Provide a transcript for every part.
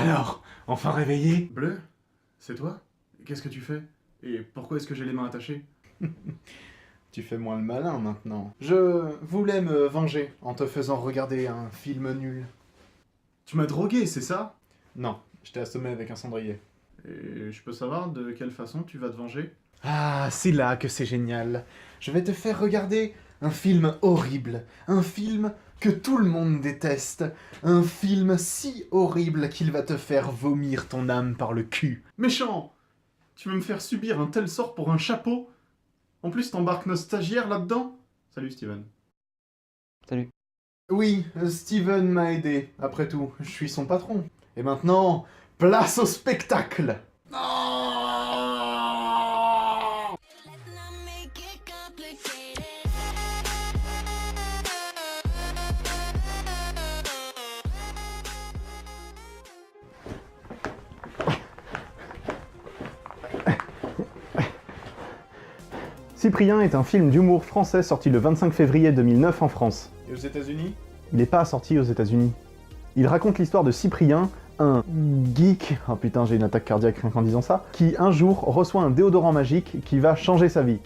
Alors, enfin réveillé? Bleu? C'est toi? Qu'est-ce que tu fais? Et pourquoi est-ce que j'ai les mains attachées? Tu fais moins le malin maintenant. Je voulais me venger en te faisant regarder un film nul. Tu m'as drogué, c'est ça? Non, je t'ai assommé avec un cendrier. Et je peux savoir de quelle façon tu vas te venger? Ah, c'est là que c'est génial. Je vais te faire regarder un film horrible. Un film que tout le monde déteste. Un film si horrible qu'il va te faire vomir ton âme par le cul. Méchant! Tu veux me faire subir un tel sort pour un chapeau? En plus, t'embarques nos stagiaires là-dedans? Salut Steven. Salut. Oui, Steven m'a aidé. Après tout, je suis son patron. Et maintenant, place au spectacle! Cyprien est un film d'humour français sorti le 25 février 2009 en France. Et aux États-Unis? Il n'est pas sorti aux États-Unis. Il raconte l'histoire de Cyprien, un geek, oh putain j'ai une attaque cardiaque rien qu'en disant ça, qui un jour reçoit un déodorant magique qui va changer sa vie.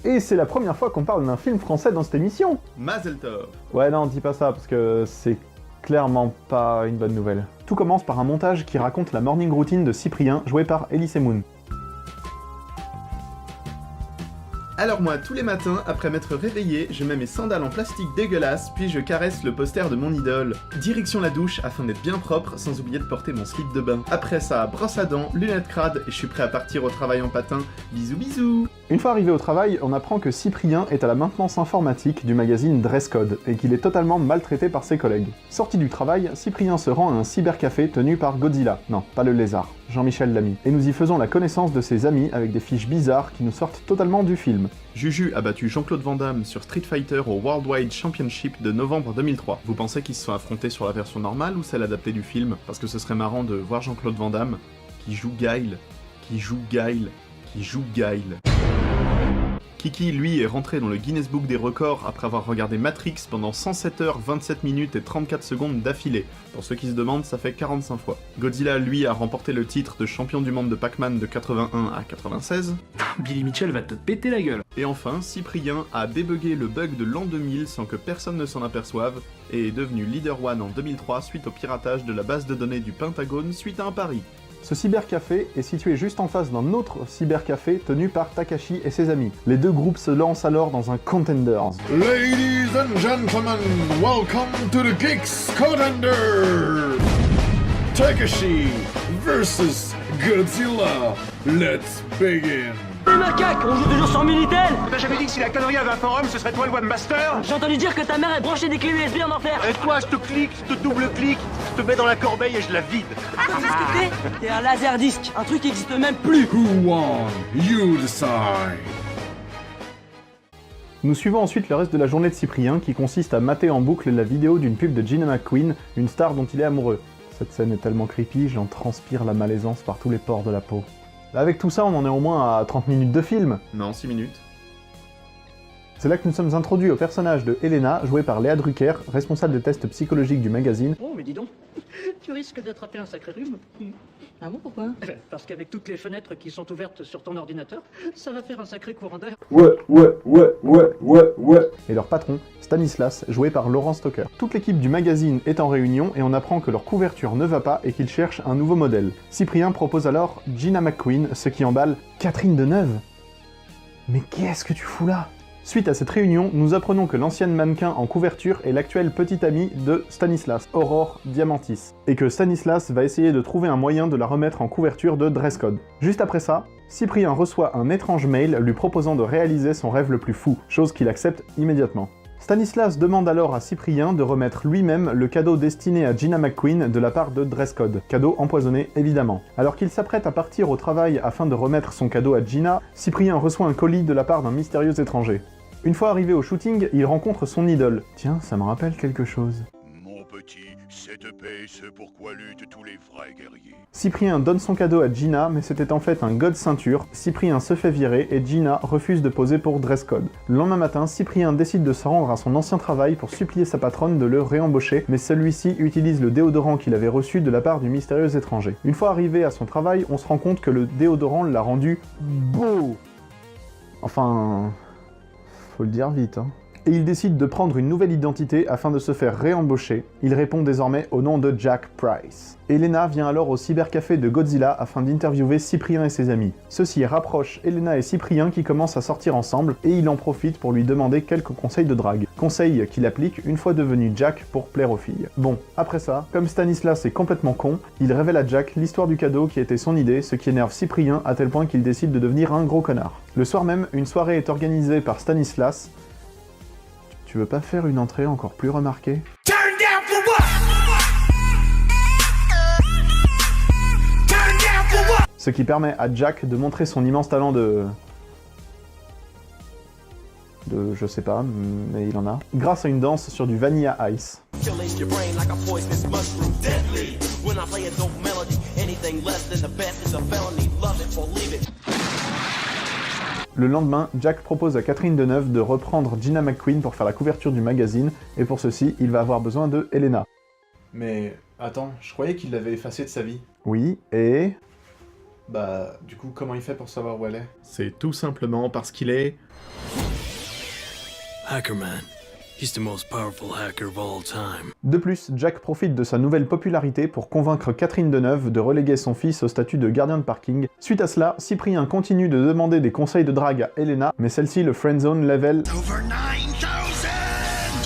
Et c'est la première fois qu'on parle d'un film français dans cette émission. Mazel tov. Ouais non, dis pas ça parce que c'est clairement pas une bonne nouvelle. Tout commence par un montage qui raconte la morning routine de Cyprien, joué par Elise Moon. Alors moi, tous les matins, après m'être réveillé, je mets mes sandales en plastique dégueulasse, puis je caresse le poster de mon idole. Direction la douche, afin d'être bien propre, sans oublier de porter mon slip de bain. Après ça, brosse à dents, lunettes crades, et je suis prêt à partir au travail en patin. Bisous bisous. Une fois arrivé au travail, on apprend que Cyprien est à la maintenance informatique du magazine Dress Code, et qu'il est totalement maltraité par ses collègues. Sorti du travail, Cyprien se rend à un cybercafé tenu par Godzilla. Non, pas le lézard. Jean-Michel Lamy. Et nous y faisons la connaissance de ses amis avec des fiches bizarres qui nous sortent totalement du film. Juju a battu Jean-Claude Van Damme sur Street Fighter au Worldwide Championship de novembre 2003. Vous pensez qu'ils se sont affrontés sur la version normale ou celle adaptée du film? Parce que ce serait marrant de voir Jean-Claude Van Damme qui joue Guile, qui joue Guile. Kiki, lui, est rentré dans le Guinness Book des records après avoir regardé Matrix pendant 107 heures, 27 minutes et 34 secondes d'affilée. Pour ceux qui se demandent, ça fait 45 fois. Godzilla, lui, a remporté le titre de champion du monde de Pac-Man de 81 à 96. Billy Mitchell va te péter la gueule. Et enfin, Cyprien a débugué le bug de l'an 2000 sans que personne ne s'en aperçoive, et est devenu Leader One en 2003 suite au piratage de la base de données du Pentagone suite à un pari. Ce cybercafé est situé juste en face d'un autre cybercafé tenu par Takashi et ses amis. Les deux groupes se lancent alors dans un Contenders. Ladies and gentlemen, welcome to the Geeks Contender! Takashi versus Godzilla. Let's begin. Les macaques, on joue toujours sur Minitel. T'as jamais dit que si la connerie avait un forum, ce serait toi le webmaster? J'ai entendu dire que ta mère est branchée des clés USB en enfer. Et toi, je te clique, je te double-clique, je te mets dans la corbeille et je la vide. Tu sais ce que t'es? T'es un laserdisc, un truc qui existe même plus. Who won? You decide. Nous suivons ensuite le reste de la journée de Cyprien qui consiste à mater en boucle la vidéo d'une pub de Gina McQueen, une star dont il est amoureux. Cette scène est tellement creepy, j'en transpire la malaisance par tous les pores de la peau. Avec tout ça, on en est au moins à 30 minutes de film. Non, 6 minutes. C'est là que nous sommes introduits au personnage de Elena, jouée par Léa Drucker, responsable des tests psychologiques du magazine. Oh, mais dis donc, tu risques d'attraper un sacré rhume. Ah bon, pourquoi? Parce qu'avec toutes les fenêtres qui sont ouvertes sur ton ordinateur, ça va faire un sacré courant d'air. Ouais. Et leur patron, Stanislas, joué par Laurent Stocker. Toute l'équipe du magazine est en réunion et on apprend que leur couverture ne va pas et qu'ils cherchent un nouveau modèle. Cyprien propose alors Gina McQueen, ce qui emballe Catherine Deneuve. Mais qu'est-ce que tu fous là? Suite à cette réunion, nous apprenons que l'ancienne mannequin en couverture est l'actuelle petite amie de Stanislas, Aurore Diamantis, et que Stanislas va essayer de trouver un moyen de la remettre en couverture de Dress Code. Juste après ça, Cyprien reçoit un étrange mail lui proposant de réaliser son rêve le plus fou, chose qu'il accepte immédiatement. Stanislas demande alors à Cyprien de remettre lui-même le cadeau destiné à Gina McQueen de la part de Dress Code. Cadeau empoisonné, évidemment. Alors qu'il s'apprête à partir au travail afin de remettre son cadeau à Gina, Cyprien reçoit un colis de la part d'un mystérieux étranger. Une fois arrivé au shooting, il rencontre son idole. Tiens, ça me rappelle quelque chose. Mon petit, Cette épée, c'est pourquoi luttent tous les vrais guerriers. Cyprien donne son cadeau à Gina, mais c'était en fait un god ceinture. Cyprien se fait virer et Gina refuse de poser pour dress code. Le lendemain matin, Cyprien décide de se rendre à son ancien travail pour supplier sa patronne de le réembaucher, mais celui-ci utilise le déodorant qu'il avait reçu de la part du mystérieux étranger. Une fois arrivé à son travail, on se rend compte que le déodorant l'a rendu beau. Enfin, faut le dire vite, hein. Et il décide de prendre une nouvelle identité afin de se faire réembaucher. Il répond désormais au nom de Jack Price. Elena vient alors au cybercafé de Godzilla afin d'interviewer Cyprien et ses amis. Ceci rapproche Elena et Cyprien qui commencent à sortir ensemble et il en profite pour lui demander quelques conseils de drague. Conseils qu'il applique une fois devenu Jack pour plaire aux filles. Bon, après ça, comme Stanislas est complètement con, il révèle à Jack l'histoire du cadeau qui était son idée, ce qui énerve Cyprien à tel point qu'il décide de devenir un gros connard. Le soir même, une soirée est organisée par Stanislas. Tu veux pas faire une entrée encore plus remarquée? Turn down for what? Turn down for what? Ce qui permet à Jack de montrer son immense talent de je sais pas, mais il en a, grâce à une danse sur du Vanilla Ice. Le lendemain, Jack propose à Catherine Deneuve de reprendre Gina McQueen pour faire la couverture du magazine, et pour ceci, il va avoir besoin de Elena. Mais attends, je croyais qu'il l'avait effacée de sa vie. Oui, et... Bah, du coup, comment il fait pour savoir où elle est? C'est tout simplement parce qu'il est... Hackerman. He's the most powerful hacker of all time. De plus, Jack profite de sa nouvelle popularité pour convaincre Catherine Deneuve de reléguer son fils au statut de gardien de parking. Suite à cela, Cyprien continue de demander des conseils de drague à Elena, mais celle-ci le friendzone level... Over 9000!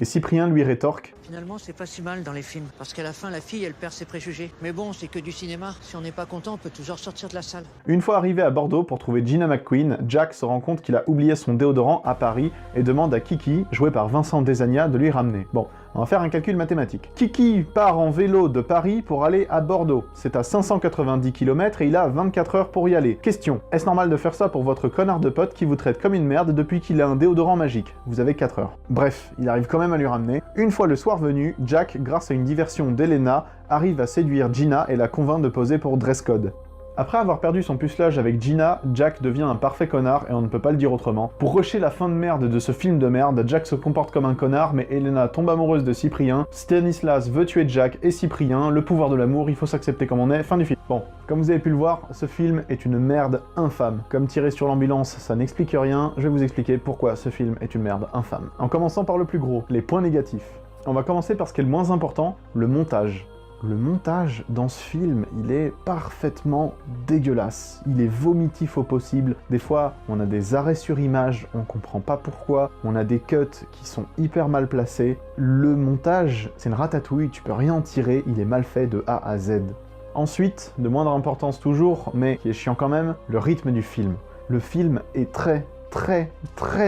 Et Cyprien lui rétorque: Finalement, c'est pas si mal dans les films, parce qu'à la fin, la fille, elle perd ses préjugés. Mais bon, c'est que du cinéma. Si on n'est pas content, on peut toujours sortir de la salle. Une fois arrivé à Bordeaux pour trouver Gina McQueen, Jack se rend compte qu'il a oublié son déodorant à Paris et demande à Kiki, joué par Vincent Desagna, de lui ramener. Bon, on va faire un calcul mathématique. Kiki part en vélo de Paris pour aller à Bordeaux. C'est à 590 km et il a 24 heures pour y aller. Question, est-ce normal de faire ça pour votre connard de pote qui vous traite comme une merde depuis qu'il a un déodorant magique? Vous avez 4 heures. Bref, il arrive quand même à lui ramener. Une fois le soir venu, Jack, grâce à une diversion d'Elena, arrive à séduire Gina et la convainc de poser pour dress code. Après avoir perdu son pucelage avec Gina, Jack devient un parfait connard et on ne peut pas le dire autrement. Pour rusher la fin de merde de ce film de merde, Jack se comporte comme un connard mais Elena tombe amoureuse de Cyprien, Stanislas veut tuer Jack et Cyprien, le pouvoir de l'amour, il faut s'accepter comme on est, fin du film. Bon, comme vous avez pu le voir, ce film est une merde infâme. Comme tirer sur l'ambulance, ça n'explique rien, je vais vous expliquer pourquoi ce film est une merde infâme. En commençant par le plus gros, les points négatifs. On va commencer par ce qui est le moins important, le montage. Le montage dans ce film, il est parfaitement dégueulasse. Il est vomitif au possible. Des fois, on a des arrêts sur image, on comprend pas pourquoi. On a des cuts qui sont hyper mal placés. Le montage, c'est une ratatouille, tu peux rien en tirer, il est mal fait de A à Z. Ensuite, de moindre importance toujours, mais qui est chiant quand même, le rythme du film. Le film est très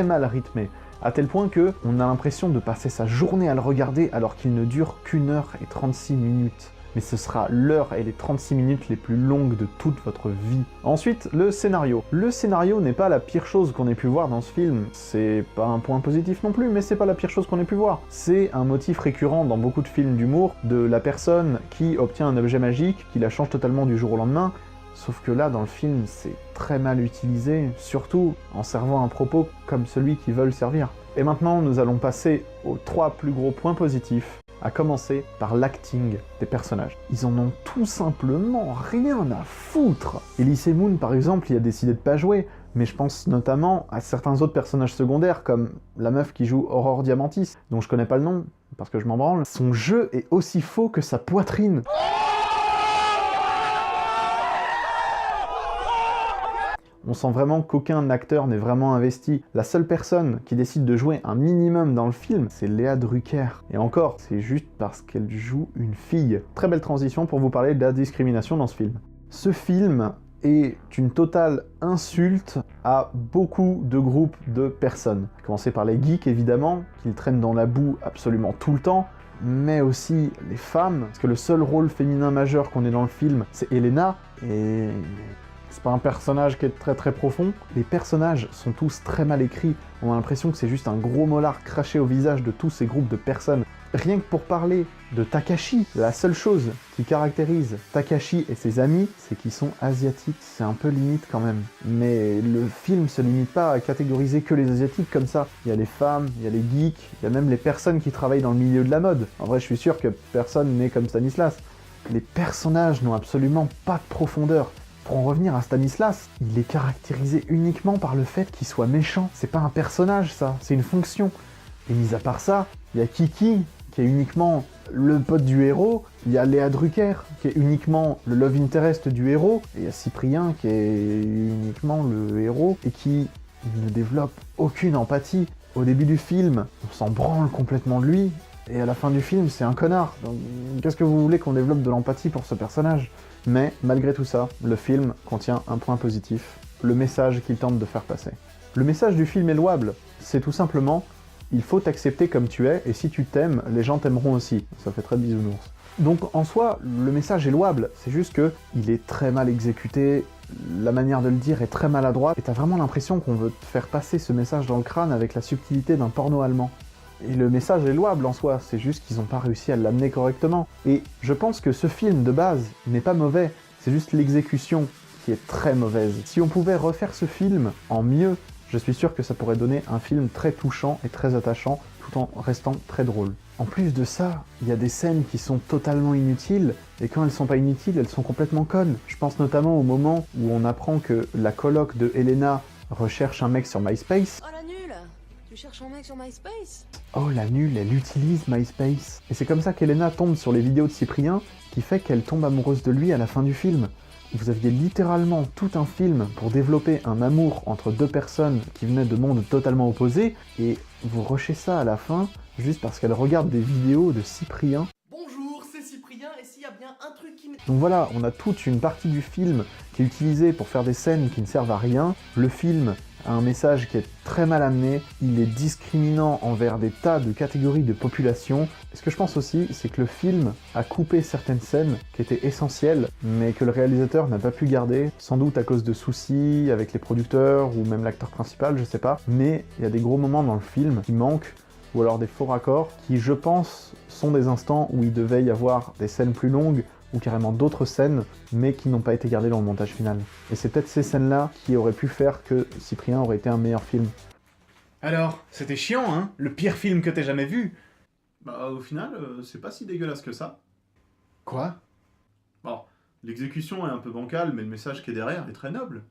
mal rythmé. À tel point que on a l'impression de passer sa journée à le regarder alors qu'il ne dure qu'1h36 minutes. Mais ce sera l'heure et les 36 minutes les plus longues de toute votre vie. Ensuite, le scénario. Le scénario n'est pas la pire chose qu'on ait pu voir dans ce film. C'est pas un point positif non plus, mais c'est pas la pire chose qu'on ait pu voir. C'est un motif récurrent dans beaucoup de films d'humour de la personne qui obtient un objet magique, qui la change totalement du jour au lendemain. Sauf que là, dans le film, c'est très mal utilisé, surtout en servant un propos comme celui qu'ils veulent servir. Et maintenant, nous allons passer aux 3 plus gros points positifs, à commencer par l'acting des personnages. Ils en ont tout simplement rien à foutre. Elise Moon, par exemple, il a décidé de pas jouer, mais je pense notamment à certains autres personnages secondaires, comme la meuf qui joue Aurore Diamantis, dont je connais pas le nom, parce que je m'en branle. Son jeu est aussi faux que sa poitrine. On sent vraiment qu'aucun acteur n'est vraiment investi. La seule personne qui décide de jouer un minimum dans le film, c'est Léa Drucker. Et encore, c'est juste parce qu'elle joue une fille. Très belle transition pour vous parler de la discrimination dans ce film. Ce film est une totale insulte à beaucoup de groupes de personnes. À commencer par les geeks, évidemment, qu'ils traînent dans la boue absolument tout le temps, mais aussi les femmes, parce que le seul rôle féminin majeur qu'on ait dans le film, c'est Elena, et... c'est pas un personnage qui est très profond. Les personnages sont tous très mal écrits. On a l'impression que c'est juste un gros molar craché au visage de tous ces groupes de personnes. Rien que pour parler de Takashi. La seule chose qui caractérise Takashi et ses amis, c'est qu'ils sont asiatiques. C'est un peu limite quand même. Mais le film se limite pas à catégoriser que les asiatiques comme ça. Il y a les femmes, il y a les geeks, il y a même les personnes qui travaillent dans le milieu de la mode. En vrai, je suis sûr que personne n'est comme Stanislas. Les personnages n'ont absolument pas de profondeur. Pour en revenir à Stanislas, il est caractérisé uniquement par le fait qu'il soit méchant. C'est pas un personnage, ça, c'est une fonction. Et mis à part ça, il y a Kiki, qui est uniquement le pote du héros, il y a Léa Drucker, qui est uniquement le love interest du héros, et il y a Cyprien, qui est uniquement le héros, et qui ne développe aucune empathie. Au début du film, on s'en branle complètement de lui, et à la fin du film, c'est un connard. Donc, qu'est-ce que vous voulez qu'on développe de l'empathie pour ce personnage ? Mais, malgré tout ça, le film contient un point positif, le message qu'il tente de faire passer. Le message du film est louable, c'est tout simplement « il faut t'accepter comme tu es, et si tu t'aimes, les gens t'aimeront aussi ». Ça fait très bisounours. Donc en soi, le message est louable, c'est juste que il est très mal exécuté, la manière de le dire est très maladroite, et t'as vraiment l'impression qu'on veut te faire passer ce message dans le crâne avec la subtilité d'un porno allemand. Et le message est louable en soi, c'est juste qu'ils n'ont pas réussi à l'amener correctement. Et je pense que ce film de base n'est pas mauvais, c'est juste l'exécution qui est très mauvaise. Si on pouvait refaire ce film en mieux, je suis sûr que ça pourrait donner un film très touchant et très attachant, tout en restant très drôle. En plus de ça, il y a des scènes qui sont totalement inutiles, et quand elles sont pas inutiles, elles sont complètement connes. Je pense notamment au moment où on apprend que la coloc de Elena recherche un mec sur MySpace. Oh la nulle! Tu cherches un mec sur MySpace? Oh la nulle, elle utilise MySpace. Et c'est comme ça qu'Elena tombe sur les vidéos de Cyprien, qui fait qu'elle tombe amoureuse de lui à la fin du film. Vous aviez littéralement tout un film pour développer un amour entre deux personnes qui venaient de mondes totalement opposés, et vous rushez ça à la fin, juste parce qu'elle regarde des vidéos de Cyprien. Bonjour, c'est Cyprien, et s'il y a bien un truc qui me... Donc voilà, on a toute une partie du film qui est utilisée pour faire des scènes qui ne servent à rien. Le film a un message qui est très mal amené, il est discriminant envers des tas de catégories de population. Et ce que je pense aussi, c'est que le film a coupé certaines scènes qui étaient essentielles, mais que le réalisateur n'a pas pu garder, sans doute à cause de soucis avec les producteurs ou même l'acteur principal, je sais pas. Mais il y a des gros moments dans le film qui manquent, ou alors des faux raccords, qui je pense sont des instants où il devait y avoir des scènes plus longues, ou carrément d'autres scènes, mais qui n'ont pas été gardées dans le montage final. Et c'est peut-être ces scènes-là qui auraient pu faire que Cyprien aurait été un meilleur film. Alors, c'était chiant, hein? Le pire film que t'aies jamais vu. Bah au final, c'est pas si dégueulasse que ça. Quoi? Bon, l'exécution est un peu bancale, mais le message qui est derrière est très noble.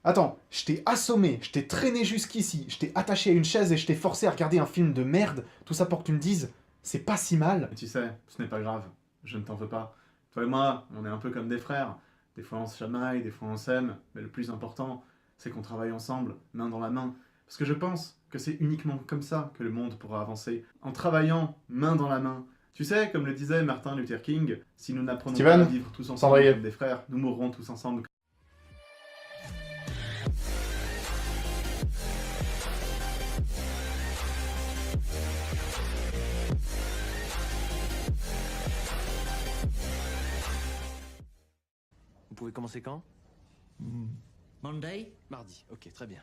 Attends, je t'ai assommé, je t'ai traîné jusqu'ici, je t'ai attaché à une chaise et je t'ai forcé à regarder un film de merde, tout ça pour que tu me dises, c'est pas si mal. Mais tu sais, ce n'est pas grave, je ne t'en veux pas. Toi et moi, on est un peu comme des frères. Des fois on se chamaille, des fois on s'aime, mais le plus important, c'est qu'on travaille ensemble, main dans la main. Parce que je pense que c'est uniquement comme ça que le monde pourra avancer, en travaillant main dans la main. Tu sais, comme le disait Martin Luther King, si nous n'apprenons pas à vivre tous ensemble comme des frères, nous mourrons tous ensemble. Vous pouvez commencer quand? Monday? Mardi, ok, très bien.